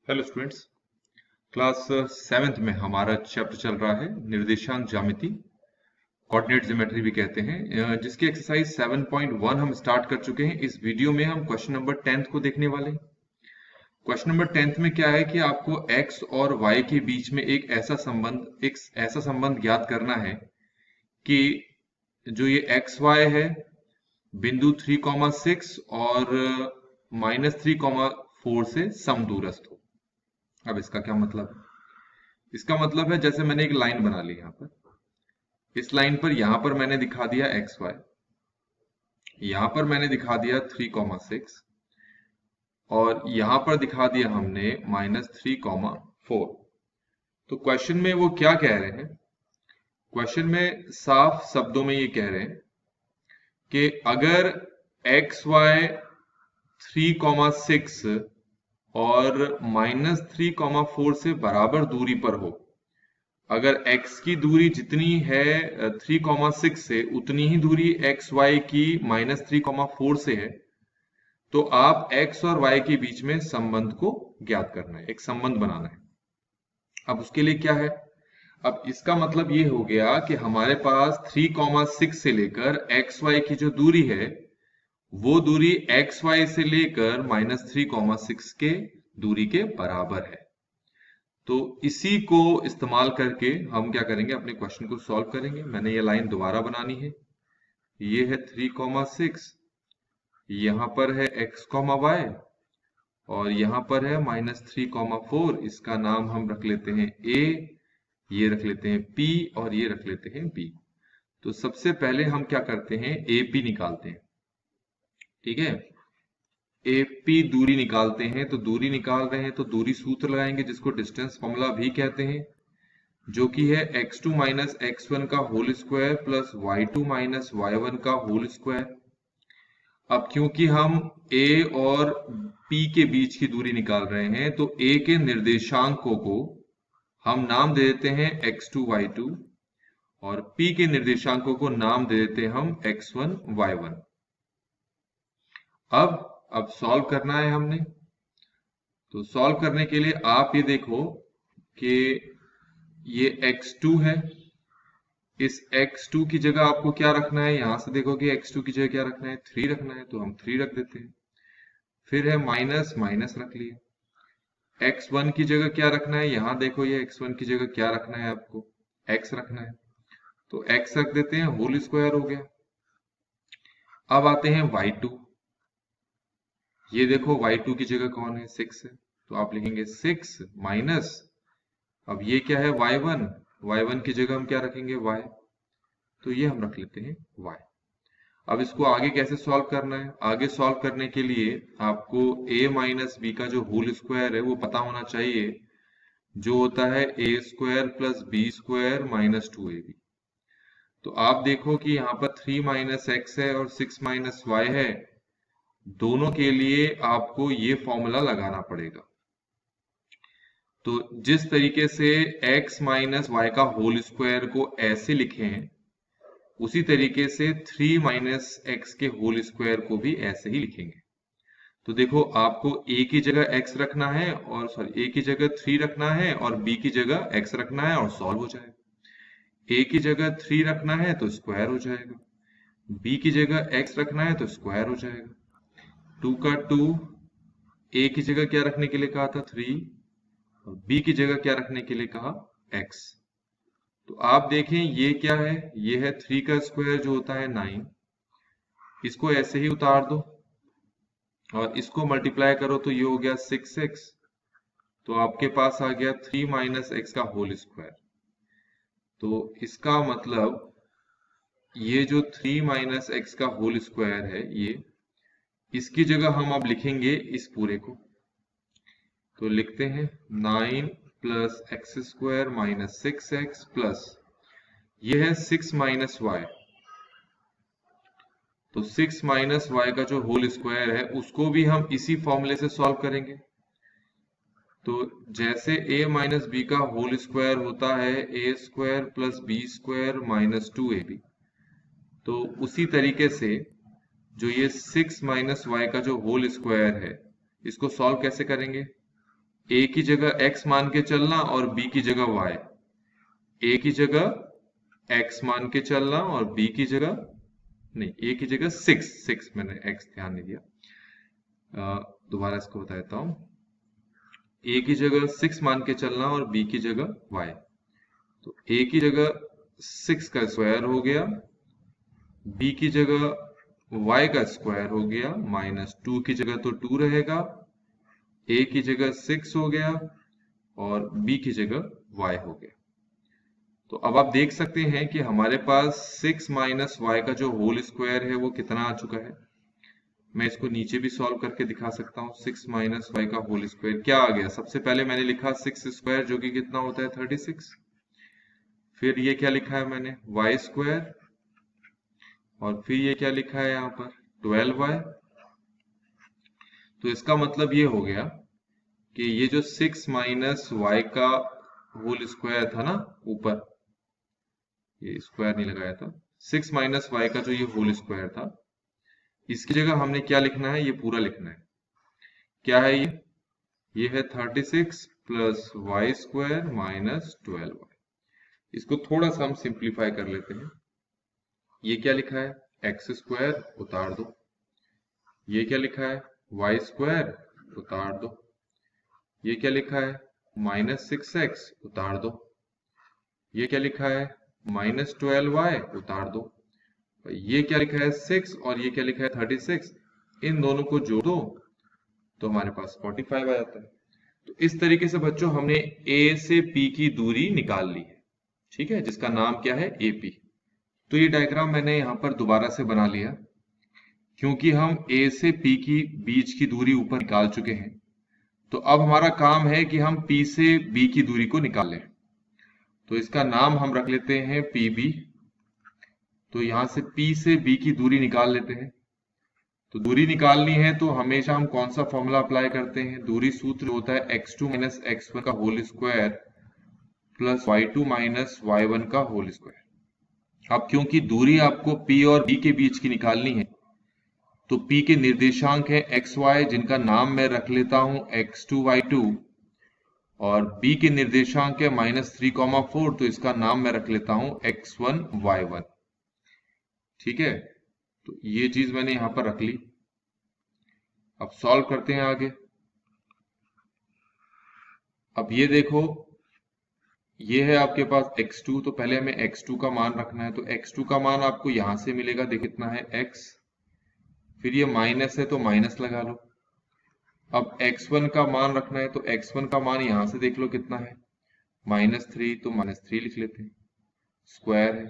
Hello students. Class 7th में हमारा chapter चल रहा है निर्देशांक ज्यामिति, कोऑर्डिनेट ज्योमेट्री भी कहते हैं, जिसकी एक्सरसाइज 7.1 हम स्टार्ट कर चुके हैं। इस वीडियो में हम क्वेश्चन नंबर 10th को देखने वाले हैं। क्वेश्चन नंबर 10th में क्या है कि आपको x और y के बीच में एक ऐसा संबंध ज्ञात करना है कि जो ये xy है बिंदु 3,6 और -3,4 से समदूरस्थ हो। अब इसका क्या मतलब है? इसका मतलब है जैसे मैंने एक लाइन बना ली यहाँ पर, इस लाइन पर यहां पर मैंने दिखा दिया xy, यहां पर मैंने दिखा दिया 3,6 और यहां पर दिखा दिया हमने -3,4। तो क्वेश्चन में वो क्या कह रहे हैं? क्वेश्चन में साफ शब्दों में ये कह रहे हैं कि अगर xy 3,6 और -3,4 से बराबर दूरी पर हो, अगर x की दूरी जितनी है 3,6 से उतनी ही दूरी xy की -3,4 से है, तो आप x और y के बीच में संबंध को ज्ञात करना है, एक संबंध बनाना है। अब उसके लिए क्या है? अब इसका मतलब ये हो गया कि हमारे पास 3,6 से लेकर xy की जो दूरी है वो दूरी xy से लेकर -3,6 के दूरी के बराबर है। तो इसी को इस्तेमाल करके हम क्या करेंगे, अपने क्वेश्चन को सॉल्व करेंगे। मैंने ये लाइन दोबारा बनानी है। ये है 3,6, यहां पर है x, y और यहां पर है -3,4। इसका नाम हम रख लेते हैं a, ये रख लेते हैं p और ये रख लेते हैं b। तो सबसे पहले हम क्या करते हैं, AP निकालते हैं। ठीक है, AP दूरी निकालते हैं। तो दूरी निकाल रहे हैं तो दूरी सूत्र लगाएंगे जिसको डिस्टेंस फॉर्मूला भी कहते हैं, जो कि है x2 माइनस x1 का whole square plus y2 minus y1 का होल स्क्वायर। अब क्योंकि हम a और p के बीच की दूरी निकाल रहे हैं तो a के निर्देशांकों को हम नाम दे देते हैं x2 y2 और p के निर्देशांकों को नाम दे देते हैं हम x1 y1। अब सॉल्व करना है हमने। तो सॉल्व करने के लिए आप ये देखो कि ये x2 है, इस x2 की जगह आपको क्या रखना है, यहां से देखो कि x2 की जगह क्या रखना है, 3 रखना है, तो हम 3 रख देते हैं। फिर है माइनस, माइनस रख लिया। x1 की जगह क्या रखना है, यहां देखो ये x1 की जगह क्या रखना है, आपको x रखना है, तो x रख देते हैं, होल स्क्वायर हो गया। अब आते हैं y2। ये देखो y2 की जगह कौन है, 6 है, तो आप लिखेंगे 6 माइनस, अब ये क्या है y1, y1 की जगह हम क्या रखेंगे y, तो ये हम रख लेते हैं y। अब इसको आगे कैसे सॉल्व करना है? आगे सॉल्व करने के लिए आपको a माइनस बी का जो होल स्क्वायर है वो पता होना चाहिए, जो होता है a square plus B square minus 2ab। तो आप देखो कि यहाँ पर 3 माइनस एक्स है और 6 माइनस वाई है, दोनों के लिए आपको ये फॉर्मूला लगाना पड़ेगा। तो जिस तरीके से x माइनस वाई का होल स्क्वायर को ऐसे लिखे हैं, उसी तरीके से 3 माइनस एक्स के होल स्क्वायर को भी ऐसे ही लिखेंगे। तो देखो आपको a की जगह x रखना है और a की जगह 3 रखना है और b की जगह x रखना है और सॉल्व हो जाएगा। a की जगह 3 रखना है तो स्क्वायर हो जाएगा, b की जगह x रखना है तो स्क्वायर हो जाएगा। 2 का 2, a की जगह क्या रखने के लिए कहा था 3 और b की जगह क्या रखने के लिए कहा x। तो आप देखें ये क्या है, ये है 3 का स्क्वायर जो होता है 9, इसको ऐसे ही उतार दो और इसको मल्टीप्लाई करो तो ये हो गया 6x, तो आपके पास आ गया 3 माइनस एक्स का होल स्क्वायर। तो इसका मतलब ये जो 3 माइनस एक्स का होल स्क्वायर है, ये इसकी जगह हम अब लिखेंगे इस पूरे को, तो लिखते हैं 9 plus x square minus 6x plus ये है 6 माइनस वाई। तो 6 माइनस वाई का जो होल स्क्वायर है उसको भी हम इसी फॉर्मूले से सॉल्व करेंगे। तो जैसे a माइनस बी का होल स्क्वायर होता है a square plus B square minus 2ab, तो उसी तरीके से जो ये 6 माइनस वाई का जो होल स्क्वायर है इसको सॉल्व कैसे करेंगे? ए की जगह x मान के चलना और b की जगह y। ए की जगह x मान के चलना और b की जगह नहीं, ए की जगह 6 मैंने x ध्यान नहीं दिया, दोबारा इसको बता देता हूं। ए की जगह 6 मान के चलना और b की जगह y। तो a की जगह 6 का स्क्वायर हो गया, b की जगह y का स्क्वायर हो गया, -2 की जगह तो 2 रहेगा, a की जगह 6 हो गया और b की जगह y हो गया। तो अब आप देख सकते हैं कि हमारे पास 6 माइनस वाई का जो होल स्क्वायर है वो कितना आ चुका है। मैं इसको नीचे भी सॉल्व करके दिखा सकता हूँ। 6 माइनस वाई का होल स्क्वायर क्या आ गया? सबसे पहले मैंने लिखा 6 स्क्वायर जो कि कितना होता है 36। फिर ये क्या लिखा है मैंने वाई स्क्वायर, और फिर ये क्या लिखा है यहाँ पर 12y। तो इसका मतलब ये हो गया कि ये जो 6 माइनस वाई का होल स्क्वायर था ना, ऊपर ये स्क्वायर नहीं लगाया था, 6 माइनस वाई का जो ये होल स्क्वायर था, इसकी जगह हमने क्या लिखना है, ये पूरा लिखना है। क्या है ये है 36 plus Y square minus 12y। इसको थोड़ा सा हम सिंप्लीफाई कर लेते हैं। ये क्या लिखा है एक्स स्क्वायर, उतार दो। ये क्या लिखा है वाई स्क्वायर, उतार दो। ये क्या लिखा है -6x, उतार दो। ये क्या लिखा है -12y, उतार दो। ये क्या लिखा है 6 और ये क्या लिखा है 36, इन दोनों को जोड़ दो तो हमारे पास 45 आ जाता है। तो इस तरीके से बच्चों हमने A से P की दूरी निकाल ली है, ठीक है, जिसका नाम क्या है AP। तो ये डायग्राम मैंने यहां पर दोबारा से बना लिया क्योंकि हम A से P की बीच की दूरी ऊपर निकाल चुके हैं। तो अब हमारा काम है कि हम P से B की दूरी को निकाल लें। तो इसका नाम हम रख लेते हैं PB। तो यहां से P से B की दूरी निकाल लेते हैं। तो दूरी निकालनी है तो हमेशा हम कौन सा फॉर्मूला अप्लाई करते हैं? दूरी सूत्र होता है x2 माइनस x1 का whole square plus y2 minus y1 का होल स्क्वायर। अब क्योंकि दूरी आपको P और B के बीच की निकालनी है, तो P के निर्देशांक है x y, जिनका नाम मैं रख लेता हूं x2 y2, और B के निर्देशांक है -3,4, तो इसका नाम मैं रख लेता हूं x1 y1। ठीक है, तो ये चीज मैंने यहां पर रख ली। अब सॉल्व करते हैं आगे। अब ये देखो, ये है आपके पास x2, तो पहले हमें x2 का मान रखना है। तो x2 का मान आपको यहां से मिलेगा, देख कितना है x, फिर ये माइनस है तो माइनस लगा लो। अब x1 का मान रखना है, तो x1 का मान यहां से देख लो कितना है -3, तो -3 लिख लेते हैं, स्क्वायर है।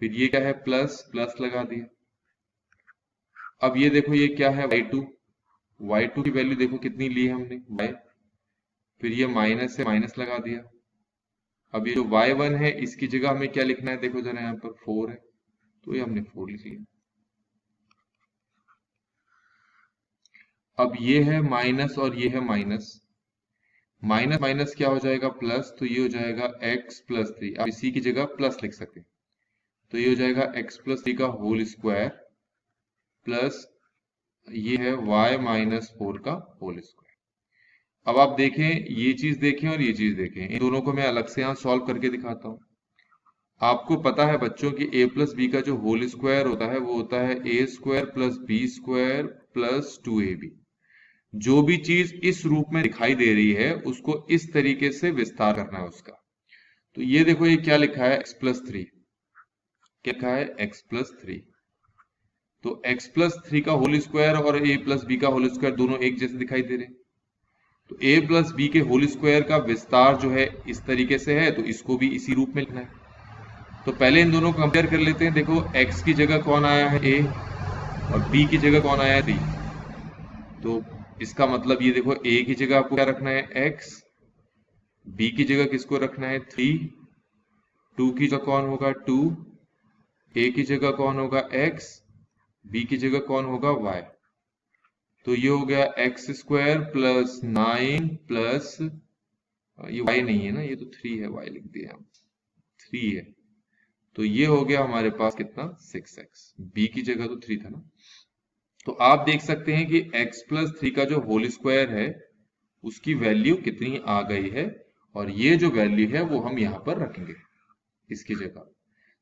फिर ये क्या है प्लस, प्लस लगा दिया। अब ये देखो ये क्या है y2 की वैल्यू देखो कितनी ली है हमने y, फिर ये माइनस से माइनस लगा दिया। अब ये जो y1 है इसकी जगह हमें क्या लिखना है, देखो जरा यहाँ पर 4 है, तो ये हमने 4 लिख लिया। अब ये है माइनस और ये है माइनस, माइनस माइनस क्या हो जाएगा प्लस, तो ये हो जाएगा x प्लस 3। अब इसी की जगह प्लस लिख सकते हैं, तो ये हो जाएगा x प्लस 3 का होल स्क्वायर प्लस ये है y माइनस 4 का होल स्क्वायर। अब आप देखें, ये चीज देखें और ये चीज देखें, इन दोनों को मैं अलग से यहां सॉल्व करके दिखाता हूं। आपको पता है बच्चों कि a प्लस बी का जो होल स्क्वायर होता है वो होता है a square plus B square plus 2ab। जो भी चीज इस रूप में दिखाई दे रही है उसको इस तरीके से विस्तार करना है उसका। तो ये देखो ये क्या लिखा है x प्लस 3, क्या लिखा है x प्लस 3। तो x प्लस 3 का होल स्क्वायर और a प्लस बी का होल स्क्वायर दोनों एक जैसे दिखाई दे रहे हैं। तो a प्लस बी के होल स्क्वायर का विस्तार जो है इस तरीके से है, तो इसको भी इसी रूप में लिखना है। तो पहले इन दोनों को कंपेयर कर लेते हैं। देखो x की जगह कौन आया है a और b की जगह कौन आया है 3। तो इसका मतलब ये देखो a की जगह आपको क्या रखना है x, b की जगह किसको रखना है 3, 2 की जगह कौन होगा 2, a की जगह कौन होगा x, b की जगह कौन होगा y। तो ये हो गया एक्स स्क्वायर प्लस 9 प्लस, ये y नहीं है ना, ये तो 3 है, y लिख दिया हम, 3 है। तो ये हो गया हमारे पास कितना 6x, b की जगह तो 3 था ना। तो आप देख सकते हैं कि x प्लस 3 का जो होल स्क्वायर है उसकी वैल्यू कितनी आ गई है, और ये जो वैल्यू है वो हम यहाँ पर रखेंगे इसकी जगह।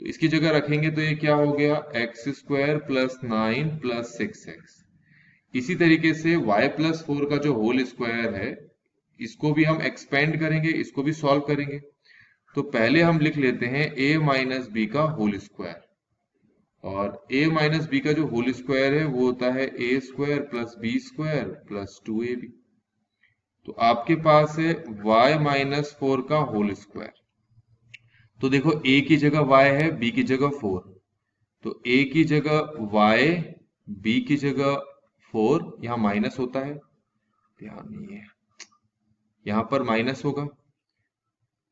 तो इसकी जगह रखेंगे तो ये क्या हो गया, x square plus 9 plus 6x। इसी तरीके से y प्लस 4 का जो होल स्क्वायर है, इसको भी हम एक्सपेंड करेंगे, इसको भी सॉल्व करेंगे। तो पहले हम लिख लेते हैं a माइनस बी का होल स्क्वायर, और a माइनस बी का जो होल स्क्वायर है वो होता है a square plus B square plus 2ab। तो आपके पास है y माइनस 4 का होल स्क्वायर। तो देखो a की जगह y है, b की जगह 4, तो a की जगह y, b की जगह 4, यहां माइनस होता है, ध्यान नहीं है, यहां पर माइनस होगा,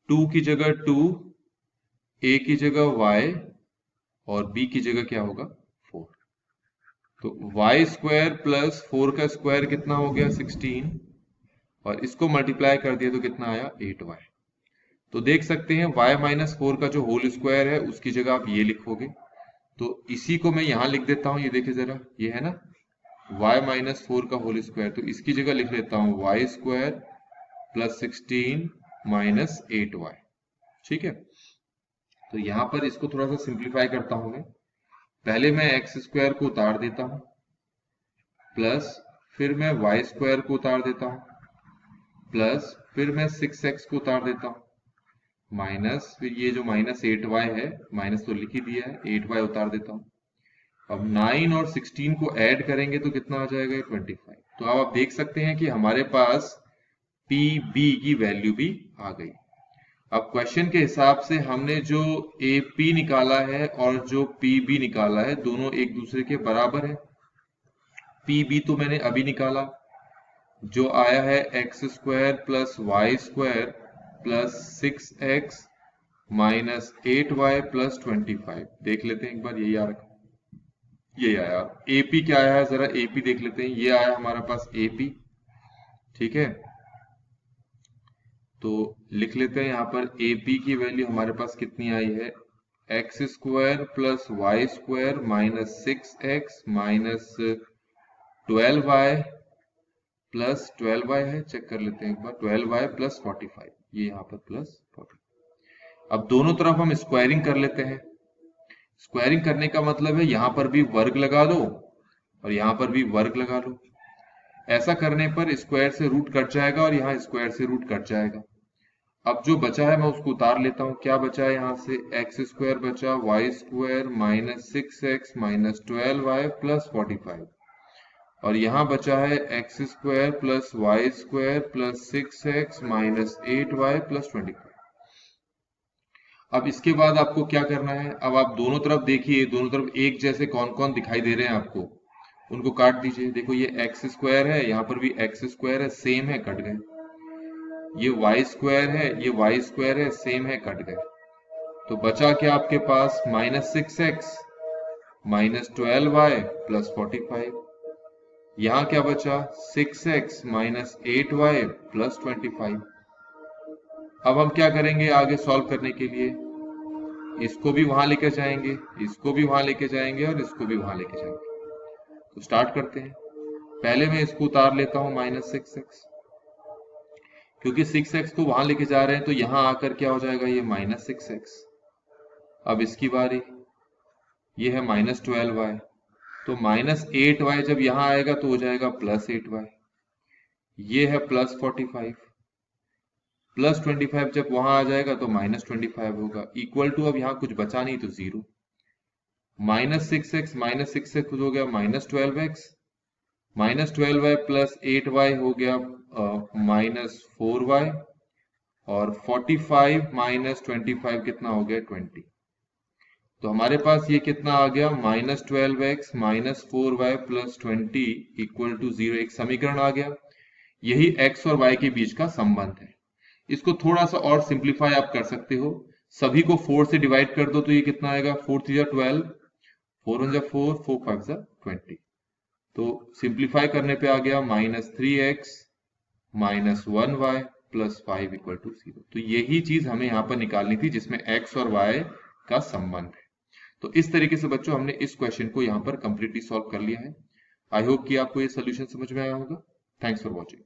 2 की जगह 2, a की जगह y और b की जगह क्या होगा 4। तो y स्क्वायर प्लस 4 का स्क्वायर कितना हो गया 16, और इसको मल्टीप्लाई कर दिया तो कितना आया 8y। तो देख सकते हैं y माइनस 4 का जो होल स्क्वायर है उसकी जगह आप ये लिखोगे, तो इसी को मैं यहां लिख देता हूं, ये देखिए जरा, ये है ना y माइनस 4 का होल स्क्वायर, तो इसकी जगह लिख लेता हूं y square plus 16 minus 8y। ठीक है, तो यहां पर इसको थोड़ा सा सिंप्लीफाई करता हूं मैं। पहले मैं एक्स स्क्वायर को उतार देता हूं, प्लस फिर मैं वाई स्क्वायर को उतार देता हूं, प्लस फिर मैं 6x को उतार देता हूं, माइनस फिर ये जो माइनस 8y है, माइनस तो लिख ही दिया है, 8y उतार देता हूं। अब 9 और 16 को ऐड करेंगे तो कितना आ जाएगा 25। तो अब आप देख सकते हैं कि हमारे पास PB की वैल्यू भी आ गई। अब क्वेश्चन के हिसाब से हमने जो AP निकाला है और जो PB निकाला है, दोनों एक दूसरे के बराबर है। PB तो मैंने अभी निकाला, जो आया है X square plus Y square plus 6x minus 8y plus 25। देख लेते हैं एक बार, यही आ रखा, यही आया। AP क्या आया है, जरा AP देख लेते हैं, ये आया हमारा पास AP। ठीक है, तो लिख लेते हैं यहाँ पर AP की वैल्यू हमारे पास कितनी आई है, X square plus Y square minus 6x minus 12y plus 12y है, चेक कर लेते हैं एक बार, 12y प्लस 45, ये यहाँ पर प्लस 40। अब दोनों तरफ हम स्क्वायरिंग कर लेते हैं। स्क्वायरिंग करने का मतलब है यहाँ पर भी वर्ग लगा लो और यहाँ पर भी वर्ग लगा लो। ऐसा करने पर स्क्वायर से रूट कट जाएगा और यहाँ स्क्वायर से रूट कट जाएगा। अब जो बचा है मैं उसको उतार लेता हूँ। क्या बचा है यहाँ से, एक्स स्क्वायर बचा, Y square minus 6x minus 12y plus 45, और यहाँ बचा है X square plus Y square plus 6x minus 8y plus 25। अब इसके बाद आपको क्या करना है, अब आप दोनों तरफ देखिए, दोनों तरफ एक जैसे कौन कौन दिखाई दे रहे हैं आपको, उनको काट दीजिए। देखो ये एक्स स्क्वायर है, यहाँ पर भी एक्स स्क्वायर है, सेम है, कट गए। ये वाई स्क्वायर है, ये वाई स्क्वायर है, सेम है, कट गए। तो बचा क्या आपके पास, minus 6x minus 12y plus 45। यहां क्या बचा, 6x माइनस 8y प्लस 25। अब हम क्या करेंगे आगे सॉल्व करने के लिए, इसको भी वहां लेके जाएंगे, इसको भी वहां लेके जाएंगे और इसको भी वहां लेके जाएंगे। तो स्टार्ट करते हैं। पहले मैं इसको उतार लेता हूं माइनस 6x, क्योंकि 6x को वहां लेके जा रहे हैं तो यहां आकर क्या हो जाएगा, ये माइनस 6x। अब इसकी बारी, ये है माइनस 12y, तो माइनस 8y जब यहां आएगा तो हो जाएगा प्लस 8y। ये है प्लस 45, प्लस 25 जब वहां आ जाएगा तो माइनस 25 होगा, इक्वल टू, अब यहां कुछ बचा नहीं तो 0। माइनस 6x हो गया minus 12x, minus 12y plus 8y हो गया माइनस 4y, और 45 माइनस 25 कितना हो गया 20। तो हमारे पास ये कितना आ गया, minus 12x minus 4y plus 20 equal to 0। एक समीकरण आ गया। यही x और y के बीच का संबंध है। इसको थोड़ा सा और सिंप्लीफाई आप कर सकते हो, सभी को 4 से डिवाइड कर दो तो ये कितना आएगा, 4 3 12, 4 1 4, 4 5 20। तो सिंप्लीफाई करने पे आ गया minus 3x minus 1y plus 5 equal to 0। तो यही चीज हमें यहाँ पर निकालनी थी जिसमें x और y का संबंध है। तो इस तरीके से बच्चों हमने इस क्वेश्चन को यहाँ पर कंप्लीटली सॉल्व कर लिया है। आई होप कि आपको ये सोल्यूशन समझ में आया होगा। Thanks for watching.